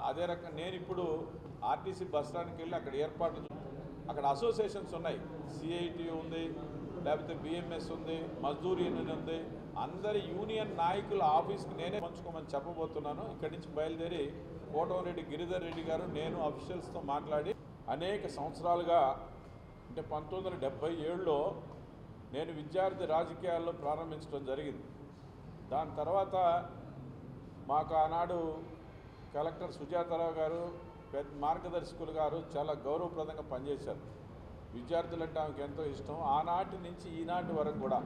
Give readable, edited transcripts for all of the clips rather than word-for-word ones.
అదే రకంగా నేను ఇప్పుడు ఆర్టీసీ బస్ స్టాండ్కి వెళ్ళి అక్కడ ఏర్పాట్లు అక్కడ అసోసియేషన్స్ ఉన్నాయి, సిఐటి ఉంది, లేకపోతే బిఎంఎస్ ఉంది, మజ్దూర్ యూనియన్ ఉంది. అందరి యూనియన్ నాయకుల ఆఫీస్కి నేనే పంచుకోమని చెప్పబోతున్నాను. ఇక్కడి నుంచి బయలుదేరి కోటమిరెడ్డి గిరిధర్ రెడ్డి గారు నేను అఫీషియల్స్తో మాట్లాడి అనేక సంవత్సరాలుగా అంటే 1977లో నేను విద్యార్థి రాజకీయాల్లో ప్రారంభించడం జరిగింది. దాని తర్వాత మాకు ఆనాడు కలెక్టర్ సుజాతారావు గారు పెద్ద మార్గదర్శకులు గారు చాలా గౌరవప్రదంగా పనిచేశారు. విద్యార్థులంటే ఆమెకు ఎంతో ఇష్టం. ఆనాటి నుంచి ఈనాటి వరకు కూడా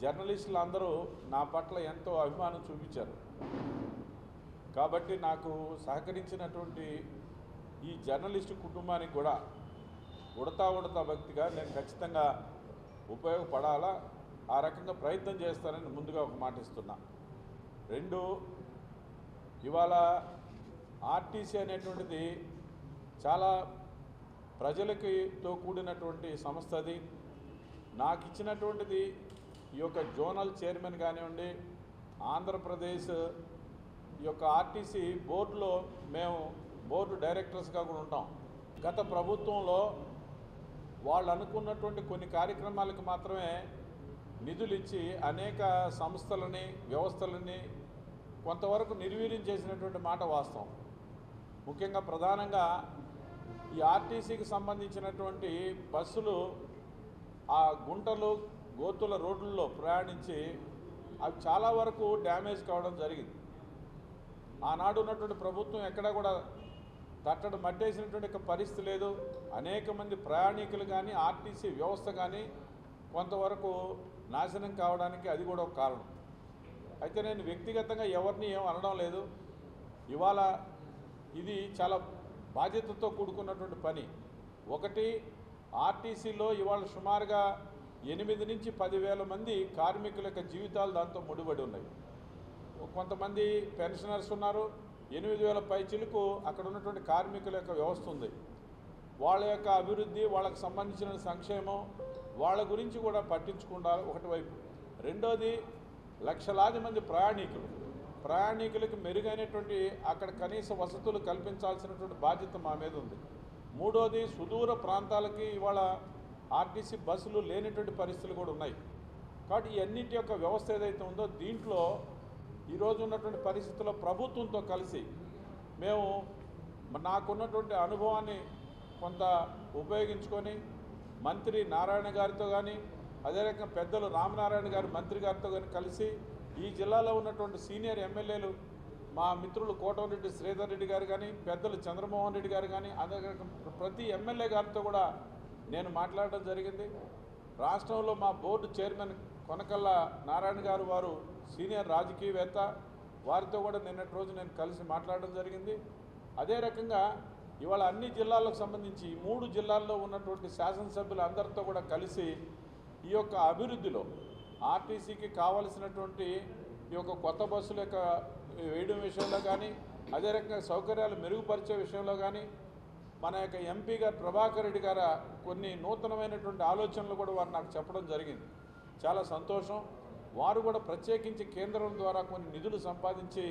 జర్నలిస్టులు అందరూ నా పట్ల ఎంతో అభిమానం చూపించారు. కాబట్టి నాకు సహకరించినటువంటి ఈ జర్నలిస్టు కుటుంబానికి కూడా ఉడతా భక్తిగా నేను ఖచ్చితంగా ఉపయోగపడాలా, ఆ రకంగా ప్రయత్నం చేస్తానని ముందుగా ఒక మాట ఇస్తున్నా. రెండు, ఇవాళ ఆర్టీసీ అనేటువంటిది చాలా ప్రజలకితో కూడినటువంటి సంస్థ. అది నాకు ఇచ్చినటువంటిది ఈ యొక్క జోనల్ చైర్మన్ కానివ్వండి, ఆంధ్రప్రదేశ్ ఈ యొక్క ఆర్టీసీ బోర్డులో మేము బోర్డు డైరెక్టర్స్గా కూడా ఉంటాం. గత ప్రభుత్వంలో వాళ్ళు అనుకున్నటువంటి కొన్ని కార్యక్రమాలకు మాత్రమే నిధులు ఇచ్చి అనేక సంస్థలని వ్యవస్థలని కొంతవరకు నిర్వీర్యం చేసినటువంటి మాట వాస్తవం. ముఖ్యంగా ప్రధానంగా ఈ ఆర్టీసీకి సంబంధించినటువంటి బస్సులు ఆ గుంటలు గోతుల రోడ్లలో ప్రయాణించి అవి చాలా వరకు డ్యామేజ్ కావడం జరిగింది. ఆనాడు ఉన్నటువంటి ప్రభుత్వం ఎక్కడా కూడా తట్టడు మట్టేసినటువంటి పరిస్థితి లేదు. అనేక మంది ప్రయాణికులు కానీ ఆర్టీసీ వ్యవస్థ కానీ కొంతవరకు నాశనం కావడానికి అది కూడా ఒక కారణం. అయితే నేను వ్యక్తిగతంగా ఎవరిని ఏం అనడం లేదు. ఇవాళ ఇది చాలా బాధ్యతతో కూడుకున్నటువంటి పని. ఒకటి, ఆర్టీసీలో ఇవాళ సుమారుగా 8 నుంచి 10,000 మంది కార్మికుల యొక్క జీవితాలు దాంతో ముడిపడి ఉన్నాయి. కొంతమంది పెన్షనర్స్ ఉన్నారు. 8,000 పైచిలకు అక్కడ ఉన్నటువంటి కార్మికుల యొక్క వ్యవస్థ ఉంది. వాళ్ళ యొక్క అభివృద్ధి, వాళ్ళకు సంబంధించిన సంక్షేమం, వాళ్ళ గురించి కూడా పట్టించుకుంటారు ఒకటి వైపు. రెండోది, లక్షలాది మంది ప్రయాణికులకు మెరుగైనటువంటి అక్కడ కనీస వసతులు కల్పించాల్సినటువంటి బాధ్యత మా మీద ఉంది. మూడోది, సుదూర ప్రాంతాలకి ఇవాళ ఆర్టీసీ బస్సులు లేనటువంటి పరిస్థితులు కూడా ఉన్నాయి. కాబట్టి ఈ అన్నింటి యొక్క వ్యవస్థ ఏదైతే ఉందో దీంట్లో ఈరోజు ఉన్నటువంటి పరిస్థితుల్లో ప్రభుత్వంతో కలిసి మేము నాకున్నటువంటి అనుభవాన్ని కొంత ఉపయోగించుకొని మంత్రి నారాయణ గారితో కానీ, అదే రకంగా పెద్దలు రామనారాయణ గారు మంత్రి గారితో కానీ కలిసి ఈ జిల్లాలో ఉన్నటువంటి సీనియర్ ఎమ్మెల్యేలు మా మిత్రులు కోటమిరెడ్డి శ్రీధర్ రెడ్డి గారు కానీ, పెద్దలు చంద్రమోహన్ రెడ్డి గారు కానీ, అదే ప్రతి ఎమ్మెల్యే గారితో కూడా నేను మాట్లాడడం జరిగింది. రాష్ట్రంలో మా బోర్డు చైర్మన్ కొనకళ్ళ నారాయణ గారు వారు సీనియర్ రాజకీయవేత్త, వారితో కూడా నిన్నటి రోజు నేను కలిసి మాట్లాడడం జరిగింది. అదే రకంగా ఇవాళ అన్ని జిల్లాలకు సంబంధించి 3 జిల్లాల్లో ఉన్నటువంటి శాసనసభ్యులు అందరితో కూడా కలిసి ఈ యొక్క అభివృద్ధిలో ఆర్టీసీకి కావలసినటువంటి ఈ యొక్క కొత్త బస్సుల యొక్క వేయడం విషయంలో కానీ, అదే రకంగా సౌకర్యాలు మెరుగుపరిచే విషయంలో కానీ మన యొక్క ఎంపీ గారు ప్రభాకర్ రెడ్డి గారు కొన్ని నూతనమైనటువంటి ఆలోచనలు కూడా వారు నాకు చెప్పడం జరిగింది. చాలా సంతోషం. వారు కూడా ప్రత్యేకించి కేంద్రం ద్వారా కొన్ని నిధులు సంపాదించి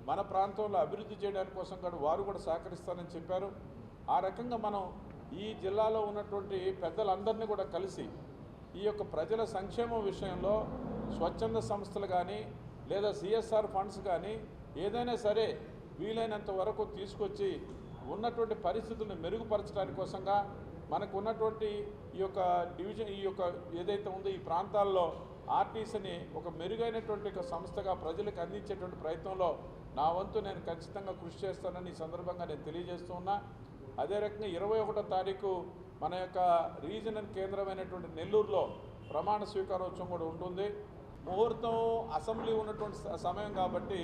మన ప్రాంతంలో అభివృద్ధి చేయడానికి కోసం కూడా వారు కూడా సహకరిస్తారని చెప్పారు. ఆ రకంగా మనం ఈ జిల్లాలో ఉన్నటువంటి పెద్దలందరినీ కూడా కలిసి ఈ యొక్క ప్రజల సంక్షేమం విషయంలో స్వచ్ఛంద సంస్థలు కానీ లేదా సిఎస్ఆర్ ఫండ్స్ కానీ ఏదైనా సరే వీలైనంత వరకు తీసుకొచ్చి ఉన్నటువంటి పరిస్థితులను మెరుగుపరచడానికి కోసంగా మనకు ఉన్నటువంటి ఈ యొక్క డివిజన్ ఈ యొక్క ఏదైతే ఉందో ఈ ప్రాంతాల్లో ఆర్టీసీని ఒక మెరుగైనటువంటి ఒక సంస్థగా ప్రజలకు అందించేటువంటి ప్రయత్నంలో నా వంతు నేను ఖచ్చితంగా కృషి చేస్తానని ఈ సందర్భంగా నేను తెలియజేస్తూ ఉన్నా. అదే రకంగా 21వ తారీఖు మన యొక్క రీజనల్ కేంద్రమైనటువంటి నెల్లూరులో ప్రమాణ స్వీకారోత్సవం కూడా ఉంటుంది. ముహూర్తం అసెంబ్లీ ఉన్నటువంటి సమయం కాబట్టి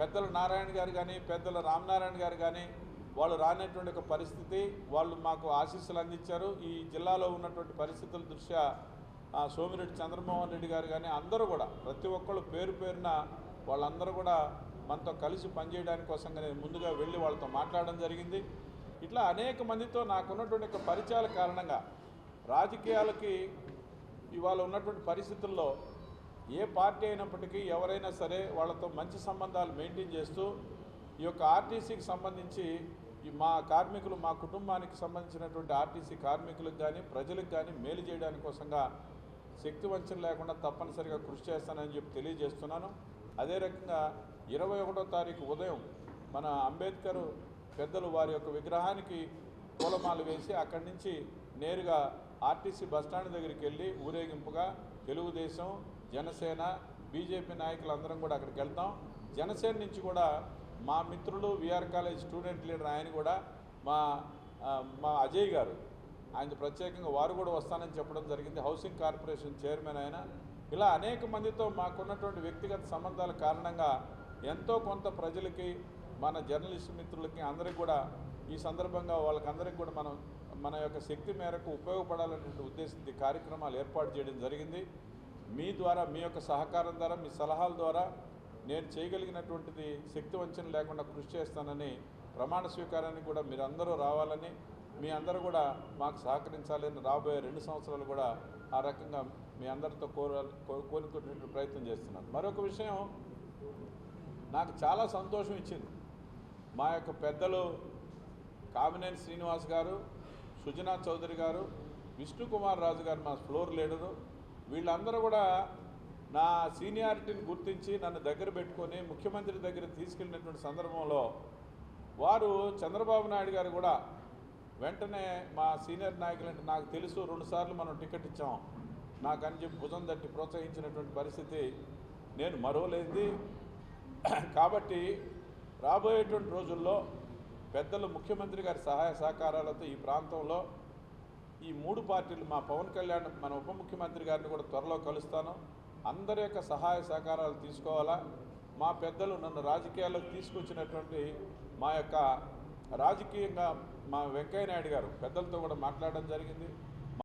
పెద్దల నారాయణ గారు కానీ పెద్దల రామనారాయణ గారు కానీ వాళ్ళు రానటువంటి ఒక పరిస్థితి. వాళ్ళు మాకు ఆశీస్సులు అందించారు. ఈ జిల్లాలో ఉన్నటువంటి పరిస్థితుల దృష్ట్యా సోమిరెడ్డి చంద్రమోహన్ రెడ్డి గారు కానీ అందరూ కూడా ప్రతి ఒక్కళ్ళు పేరున వాళ్ళందరూ కూడా మనతో కలిసి పనిచేయడానికి కోసంగా నేను ముందుగా వెళ్ళి వాళ్ళతో మాట్లాడడం జరిగింది. ఇట్లా అనేక మందితో నాకున్నటువంటి ఒక పరిచయాల కారణంగా రాజకీయాలకి ఇవాళ ఉన్నటువంటి పరిస్థితుల్లో ఏ పార్టీ అయినప్పటికీ ఎవరైనా సరే వాళ్ళతో మంచి సంబంధాలు మెయింటైన్ చేస్తూ ఈ యొక్క ఆర్టీసీకి సంబంధించి ఈ మా కార్మికులు, మా కుటుంబానికి సంబంధించినటువంటి ఆర్టీసీ కార్మికులకు కానీ ప్రజలకు కానీ మేలు చేయడానికి కోసంగా శక్తి వంచన లేకుండా తప్పనిసరిగా కృషి చేస్తానని చెప్పి తెలియజేస్తున్నాను. అదే రకంగా 21వ తారీఖు ఉదయం మన అంబేద్కర్ పెద్దలు వారి యొక్క విగ్రహానికి పూలమాల వేసి అక్కడి నుంచి నేరుగా ఆర్టీసీ బస్టాండ్ దగ్గరికి వెళ్ళి ఊరేగింపుగా తెలుగుదేశం, జనసేన, బీజేపీ నాయకులందరం కూడా అక్కడికి వెళ్తాం. జనసేన నుంచి కూడా మా మిత్రులు విఆర్ కాలేజ్ స్టూడెంట్ లీడర్ ఆయన కూడా మా అజయ్ గారు ఆయన ప్రత్యేకంగా వారు కూడా వస్తానని చెప్పడం జరిగింది. హౌసింగ్ కార్పొరేషన్ చైర్మన్ ఆయన. ఇలా అనేక మందితో మాకున్నటువంటి వ్యక్తిగత సంబంధాల కారణంగా ఎంతో కొంత ప్రజలకి, మన జర్నలిస్ట్ మిత్రులకి అందరికీ కూడా ఈ సందర్భంగా వాళ్ళకందరికీ కూడా మన యొక్క శక్తి మేరకు ఉపయోగపడాలనేటువంటి ఉద్దేశంతో కార్యక్రమాలు ఏర్పాటు చేయడం జరిగింది. మీ ద్వారా, మీ యొక్క సహకారం ద్వారా, మీ సలహాల ద్వారా నేను చేయగలిగినటువంటిది శక్తి వంచన లేకుండా కృషి చేస్తానని ప్రమాణ స్వీకారానికి కూడా మీరందరూ రావాలని, మీ అందరూ కూడా మాకు సహకరించాలని రాబోయే 2 సంవత్సరాలు కూడా ఆ రకంగా మీ అందరితో కోరుకునే ప్రయత్నం చేస్తున్నాను. మరొక విషయం నాకు చాలా సంతోషం ఇచ్చింది. మా యొక్క పెద్దలు కామినేని శ్రీనివాస్ గారు, సుజనా చౌదరి గారు, విష్ణుకుమార్ రాజు గారు మా ఫ్లోర్ లీడరు, వీళ్ళందరూ కూడా నా సీనియారిటీని గుర్తించి నన్ను దగ్గర పెట్టుకొని ముఖ్యమంత్రి దగ్గర తీసుకెళ్ళినటువంటి సందర్భంలో వారు చంద్రబాబు నాయుడు గారు కూడా వెంటనే మా సీనియర్ నాయకులంటే నాకు తెలుసు 2 సార్లు మనం టికెట్ ఇచ్చాం నాకని చెప్పి భుజం తట్టి ప్రోత్సహించినటువంటి పరిస్థితి నేను మరోలేంది. కాబట్టి రాబోయేటువంటి రోజుల్లో పెద్దలు ముఖ్యమంత్రి గారి సహాయ సహకారాలతో ఈ ప్రాంతంలో ఈ 3 పార్టీలు, మా పవన్ కళ్యాణ్, మన ఉప ముఖ్యమంత్రి గారిని కూడా త్వరలో కలుస్తాను. అందరి యొక్క సహాయ సహకారాలు తీసుకోవాలా. మా పెద్దలు నన్ను రాజకీయాల్లోకి తీసుకొచ్చినటువంటి మా యొక్క రాజకీయంగా మా వెంకయ్య నాయుడు గారు పెద్దలతో కూడా మాట్లాడడం జరిగింది.